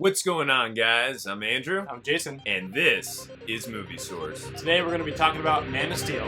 What's going on, guys? I'm Andrew, I'm Jason. and this is Movie Source. Today we're going to be talking about Man of Steel.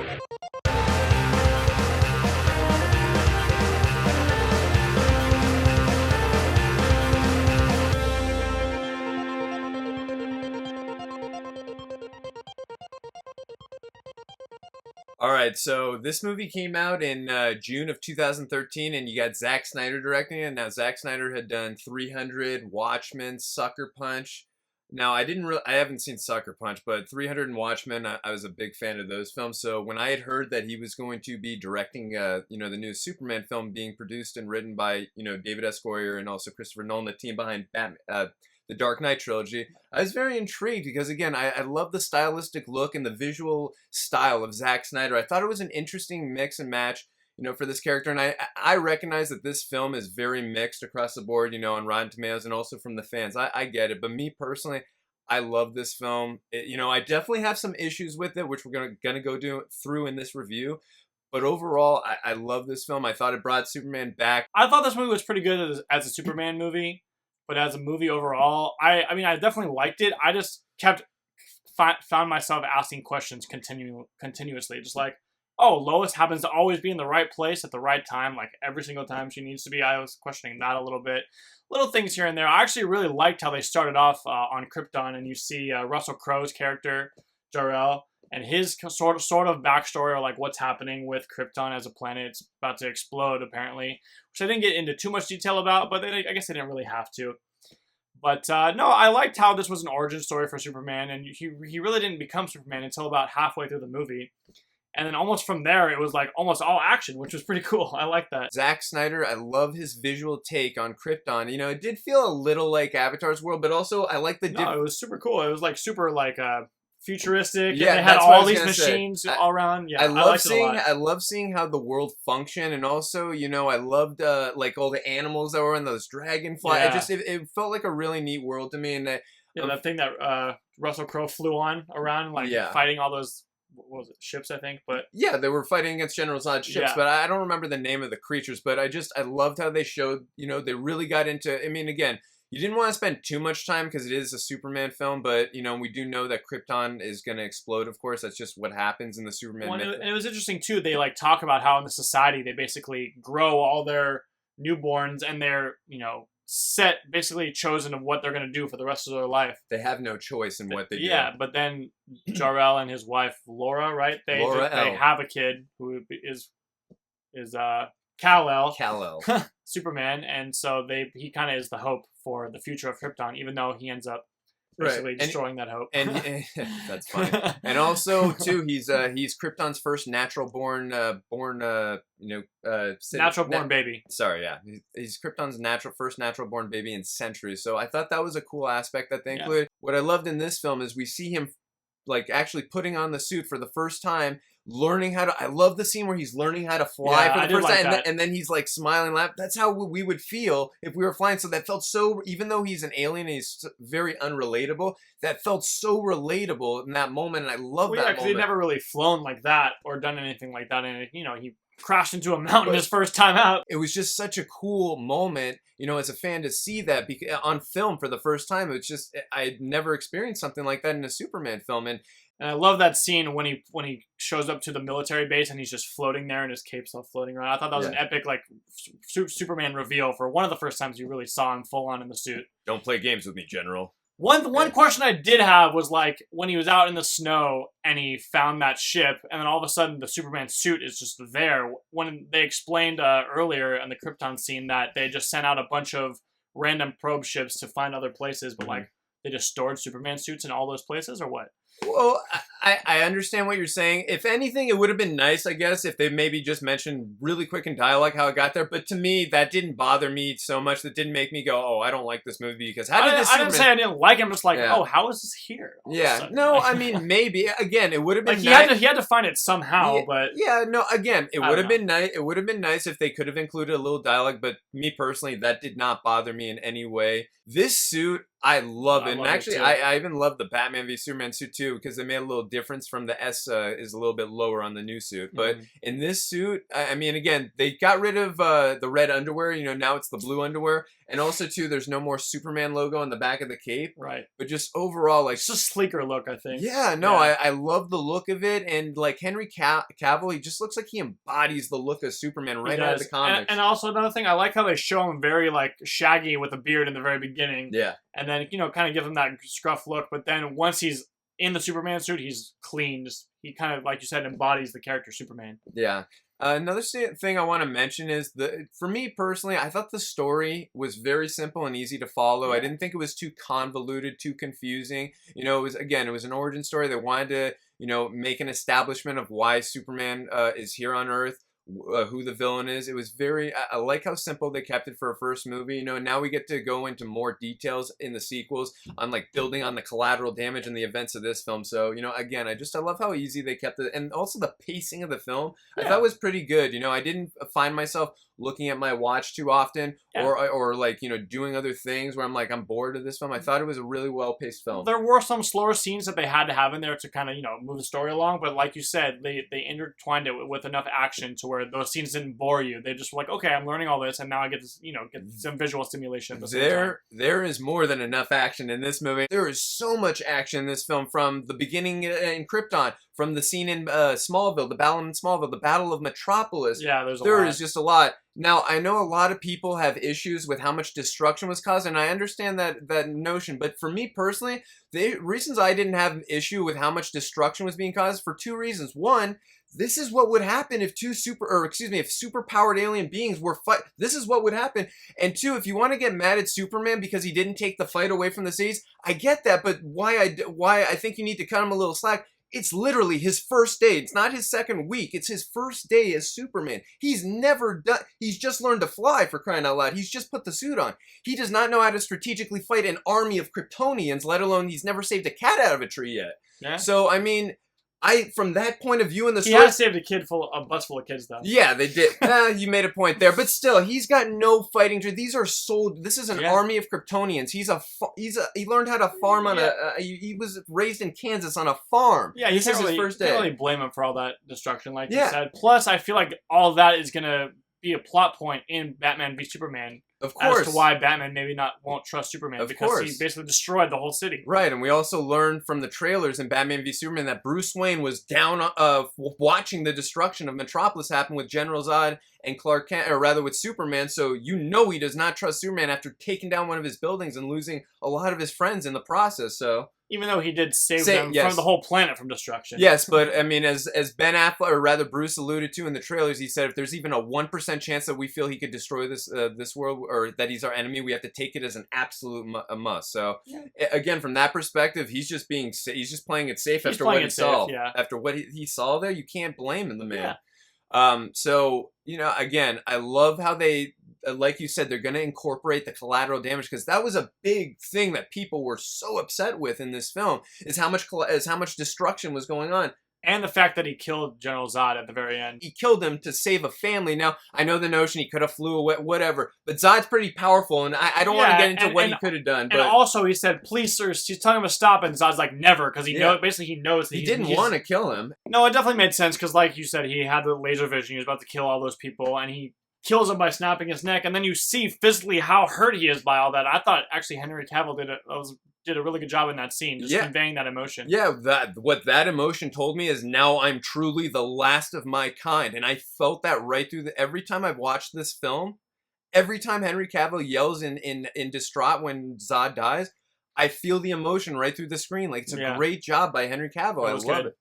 All right, so this movie came out in June of 2013, and you got Zack Snyder directing it. Now, Zack Snyder had done 300, Watchmen, Sucker Punch. Now, I haven't seen Sucker Punch, but 300 and Watchmen, I was a big fan of those films. So when I had heard that he was going to be directing, the new Superman film being produced and written by, David S. Goyer and also Christopher Nolan, the team behind Batman, the Dark Knight trilogy, I was very intrigued because, again, I love the stylistic look and the visual style of Zack Snyder. I thought it was an interesting mix and match, for this character. And I recognize that this film is very mixed across the board, on Rotten Tomatoes and also from the fans. I get it. But me personally, I love this film. I definitely have some issues with it, which we're gonna go through in this review. But overall, I love this film. I thought it brought Superman back. I thought this movie was pretty good as a Superman movie, but as a movie overall, I I definitely liked it. I just found myself asking questions continuously, just like, oh, Lois happens to always be in the right place at the right time, like every single time she needs to be. I was questioning that a little bit. Little things here and there. I actually really liked how they started off on Krypton, and you see Russell Crowe's character, Jor-El, and his sort of backstory, or like what's happening with Krypton as a planet. It's about to explode, apparently, which I didn't get into too much detail about, but I guess they didn't really have to. But no, I liked how this was an origin story for Superman, and he really didn't become Superman until about halfway through the movie. And then almost from there, it was like almost all action, which was pretty cool. I like that. Zack Snyder, I love his visual take on Krypton. It did feel a little like Avatar's world, but also I like the... No, it was super cool. It was like super like futuristic. Yeah, and they had all these machines all around. Yeah, I liked it a lot. I love seeing how the world functioned, and also, I loved like all the animals that were in those dragonflies. Yeah. It felt like a really neat world to me, and that thing that Russell Crowe flew on around, like fighting all those. What was it, ships, I think, but... Yeah, they were fighting against General Zod's ships, but I don't remember the name of the creatures, but I loved how they showed, they really got into... I mean, again, you didn't want to spend too much time because it is a Superman film, but, we do know that Krypton is going to explode, of course. That's just what happens in the Superman myth. And it was interesting, too. They, talk about how in the society they basically grow all their newborns, and they're, set, basically chosen of what they're going to do for the rest of their life. They have no choice in what they do. Yeah, but then Jor-El and his wife Laura, right? They have a kid who is Kal-El. Kal-El. Superman, and so he kind of is the hope for the future of Krypton, even though he ends up basically destroying that hope. And that's funny. And also, too, he's Krypton's first natural born baby. Sorry, yeah. He's Krypton's first natural born baby in centuries. So I thought that was a cool aspect that they included. What I loved in this film is we see him actually putting on the suit for the first time, learning how to... I love the scene where he's learning how to fly for the first time, and then he's smiling, laughing. That's how we would feel if we were flying. So that felt so... Even though he's an alien and he's very unrelatable, that felt so relatable in that moment, and I love that moment. Because he'd never really flown like that or done anything like that, and he crashed into a mountain his first time out. It was just such a cool moment, as a fan, to see that on film for the first time. It's just, I'd never experienced something like that in a Superman film. And I love that scene when he shows up to the military base and he's just floating there and his cape's all floating around. I thought that was an epic Superman reveal for one of the first times you really saw him full on in the suit. Don't play games with me, General. One question I did have was when he was out in the snow and he found that ship, and then all of a sudden the Superman suit is just there. When they explained earlier in the Krypton scene that they just sent out a bunch of random probe ships to find other places, but they just stored Superman suits in all those places, or what? Well, I understand what you're saying. If anything, it would have been nice, I guess, if they maybe just mentioned really quick in dialogue how it got there. But to me, that didn't bother me so much. That didn't make me go, oh, I don't like this movie because how did this... I didn't say I didn't like him. I'm just oh, how is this here? No, I mean, maybe. Again, it would have been nice. He had to find it somehow, but... Yeah, no, again, it would have been nice. It would have been nice if they could have included a little dialogue, but me personally, that did not bother me in any way. This suit, I love it. And actually, I even love the Batman v Superman suit too. too, because they made a little difference from the S is a little bit lower on the new suit. But in this suit, I mean, again, they got rid of the red underwear. You know, now it's the blue underwear. And also, too, there's no more Superman logo on the back of the cape. Right. But just overall, like... It's a sleeker look, I think. Yeah, no, I love the look of it. And, like, Henry Cavill, he just looks like he embodies the look of Superman right out of the comics. And also, another thing, I like how they show him very, like, shaggy with a beard in the very beginning. Yeah. And then, you know, kind of give him that scruff look. But then once he's in the Superman suit, he's clean. He kind of, like you said, embodies the character Superman. Yeah. Another thing I want to mention is for me personally, I thought the story was very simple and easy to follow. Yeah. I didn't think it was too convoluted, too confusing. You know, it was an origin story. They wanted to, you know, make an establishment of why Superman is here on Earth. Who the villain is. It was I like how simple they kept it for a first movie. You know, now we get to go into more details in the sequels on like building on the collateral damage and the events of this film. So, you know, again, I love how easy they kept it. And also the pacing of the film, I thought was pretty good. You know, I didn't find myself looking at my watch too often or like, you know, doing other things where I'm bored of this film. I thought it was a really well-paced film. There were some slower scenes that they had to have in there to kind of, you know, move the story along. But like you said, they intertwined it with enough action to where those scenes didn't bore you. They just were like, okay, I'm learning all this, and now I get to, you know, get some visual stimulation at the same time. There is more than enough action in this movie. There is so much action in this film, from the beginning in Krypton, from the scene in Smallville, the battle in Smallville, the Battle of Metropolis. Yeah, there is just a lot. Now, I know a lot of people have issues with how much destruction was caused, and I understand that notion, but for me personally, the reasons I didn't have an issue with how much destruction was being caused for two reasons. One, this is what would happen if if super-powered alien beings were fight. This is what would happen. And two, if you want to get mad at Superman because he didn't take the fight away from the cities, I get that, but why I think you need to cut him a little slack. It's literally his first day. It's not his second week. It's his first day as Superman. He's just learned to fly, for crying out loud. He's just put the suit on. He does not know how to strategically fight an army of Kryptonians, let alone he's never saved a cat out of a tree yet. Yeah. So, I mean, from that point of view in the story... He has saved a bus full of kids, though. Yeah, they did. You made a point there. But still, he's got no fighting... These are this is an army of Kryptonians. He learned how to farm on he was raised in Kansas on a farm. Yeah, this is his first day. You can't really blame him for all that destruction, like you said. Plus, I feel like all that is going to be a plot point in Batman v Superman. Of course. As to why Batman won't trust Superman. Because he basically destroyed the whole city. Right, and we also learned from the trailers in Batman v Superman that Bruce Wayne was down watching the destruction of Metropolis happen with General Zod and Clark Kent, or rather with Superman, so you know he does not trust Superman after taking down one of his buildings and losing a lot of his friends in the process, so... Even though he did save them from the whole planet from destruction. Yes, but, I mean, as Ben Affleck, or rather Bruce alluded to in the trailers, he said if there's even a 1% chance that we feel he could destroy this world, or that he's our enemy, we have to take it as an absolute must. So, again, from that perspective, he's just playing it safe after what he saw. After what he saw there, you can't blame him, the man. So, you know, again, I love how they... like you said, they're going to incorporate the collateral damage, because that was a big thing that people were so upset with in this film, is how much destruction was going on. And the fact that he killed General Zod at the very end. He killed him to save a family. Now, I know the notion he could have flew away, whatever, but Zod's pretty powerful, and I don't want to get into what he could have done. But and also, he said, please, sir, he's telling him to stop, and Zod's like, never, because he knows that he didn't want to kill him. No, it definitely made sense, because like you said, he had the laser vision, he was about to kill all those people, and he kills him by snapping his neck, and then you see physically how hurt he is by all that. I thought, actually, Henry Cavill did a really good job in that scene, just conveying that emotion. Yeah, what that emotion told me is now I'm truly the last of my kind, and I felt that right through every time I've watched this film, every time Henry Cavill yells in distraught when Zod dies, I feel the emotion right through the screen. Like, it's a great job by Henry Cavill. I love it.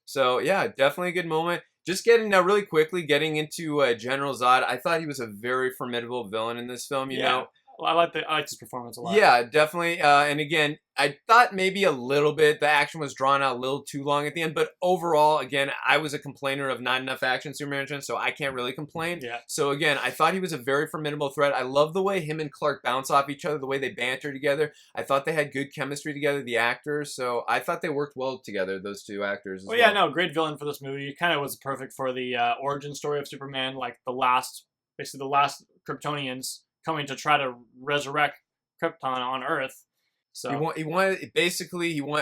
So, yeah, definitely a good moment. Just getting into General Zod, I thought he was a very formidable villain in this film, you know. I like his performance a lot. Yeah, definitely. And again, I thought maybe a little bit the action was drawn out a little too long at the end, but overall, again, I was a complainer of not enough action Superman, so I can't really complain. Yeah. So again, I thought he was a very formidable threat. I love the way him and Clark bounce off each other, the way they banter together. I thought they had good chemistry together, the actors. So I thought they worked well together, those two actors. Well, yeah, no, great villain for this movie. Kind of was perfect for the origin story of Superman, like the last Kryptonians coming to try to resurrect Krypton on Earth. So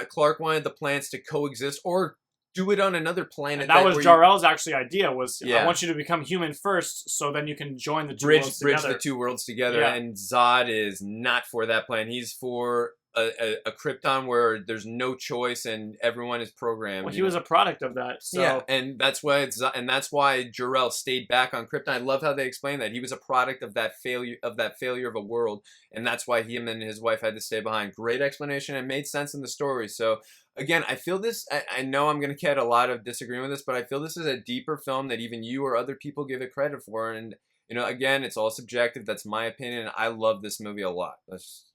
Clark wanted the planets to coexist or do it on another planet. and that was where Jor-El's actually idea was, Yeah. I want you to become human first, so then you can join the two bridge worlds together. the two worlds together. Yeah. And Zod is not for that plan. He's for a Krypton where there's no choice and everyone is programmed. Well, he was a product of that. So Yeah, and that's why Jor-El stayed back on Krypton. I love how they explain that he was a product of that failure of a world, and that's why him and his wife had to stay behind. Great explanation. It made sense in the story. So again, I feel this. I know I'm going to get a lot of disagreeing with this, but I feel this is a deeper film that even you or other people give it credit for. And again, it's all subjective. That's my opinion. I love this movie a lot.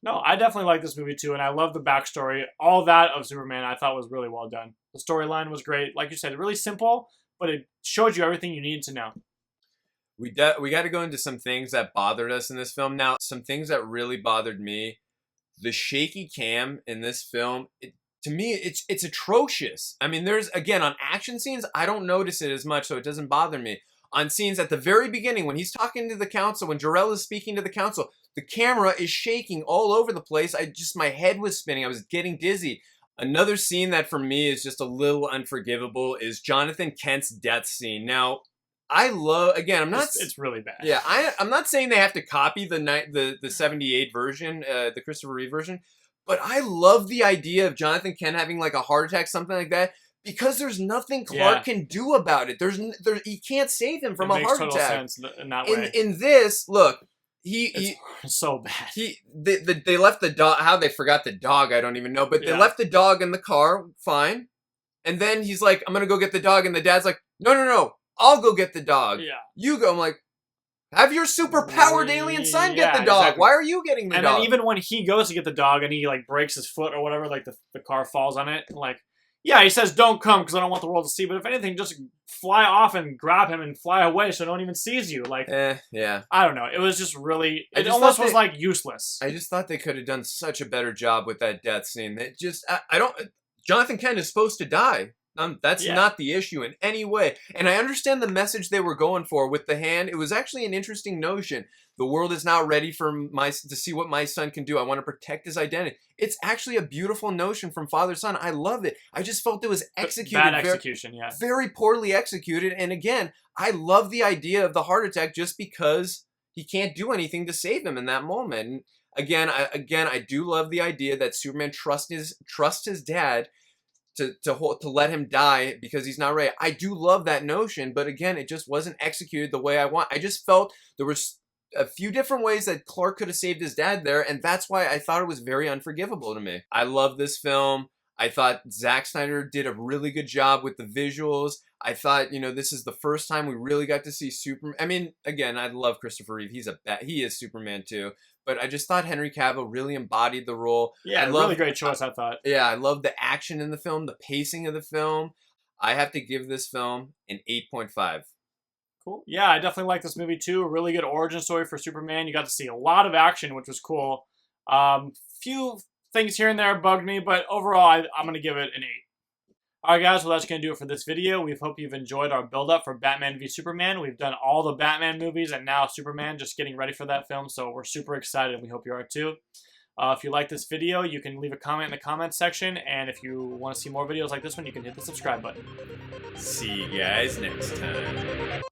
No, I definitely like this movie too, and I love the backstory. All that of Superman I thought was really well done. The storyline was great. Like you said, really simple, but it showed you everything you needed to know. We got to go into some things that bothered us in this film. Now, some things that really bothered me. The shaky cam in this film, to me, it's atrocious. I mean, there's, again, on action scenes, I don't notice it as much, so it doesn't bother me. On scenes at the very beginning, when he's talking to the council, when Jor-El is speaking to the council, the camera is shaking all over the place. My head was spinning. I was getting dizzy. Another scene that for me is just a little unforgivable is Jonathan Kent's death scene. Now, it's really bad. Yeah, I'm not saying they have to copy the 78 version, the Christopher Reeve version, but I love the idea of Jonathan Kent having like a heart attack, something like that. Because there's nothing Clark can do about it. He can't save him from a heart attack. It makes total sense in that way. In this, look, it's so bad. They left the dog. How they forgot the dog, I don't even know. But they left the dog in the car, fine. And then he's like, "I'm gonna go get the dog," and the dad's like, "No, I'll go get the dog. Yeah, you go." I'm like, have your super-powered alien son get the dog. Exactly. Why are you getting the dog? And then even when he goes to get the dog and he like breaks his foot or whatever, like the car falls on it, like. Yeah, he says, don't come because I don't want the world to see. But if anything, just fly off and grab him and fly away so no one even sees you. Like, yeah. I don't know. It was just really, it almost was like useless. I just thought they could have done such a better job with that death scene. Jonathan Kent is supposed to die. That's not the issue in any way. And I understand the message they were going for with the hand. It was actually an interesting notion. The world is now ready to see what my son can do. I want to protect his identity. It's actually a beautiful notion from father-son. I love it. I just felt it was executed. Bad execution, very poorly executed. And again, I love the idea of the heart attack just because he can't do anything to save him in that moment. And again, I do love the idea that Superman trusts his dad to let him die because he's not ready. I do love that notion, but again, it just wasn't executed the way I want. I just felt there was a few different ways that Clark could have saved his dad there, and that's why I thought it was very unforgivable to me. I love this film. I thought Zack Snyder did a really good job with the visuals. I thought, this is the first time we really got to see Superman. I mean, again, I love Christopher Reeve. He is Superman too. But I just thought Henry Cavill really embodied the role. Yeah, really great choice, I thought. Yeah, I love the action in the film, the pacing of the film. I have to give this film an 8.5. Cool. Yeah, I definitely like this movie too. A really good origin story for Superman. You got to see a lot of action, which was cool. Few things here and there bugged me, but overall, I'm going to give it an 8. Alright guys, well that's going to do it for this video. We hope you've enjoyed our build-up for Batman v Superman. We've done all the Batman movies and now Superman, just getting ready for that film, so we're super excited and we hope you are too. If you like this video, you can leave a comment in the comments section, and if you want to see more videos like this one, you can hit the subscribe button. See you guys next time.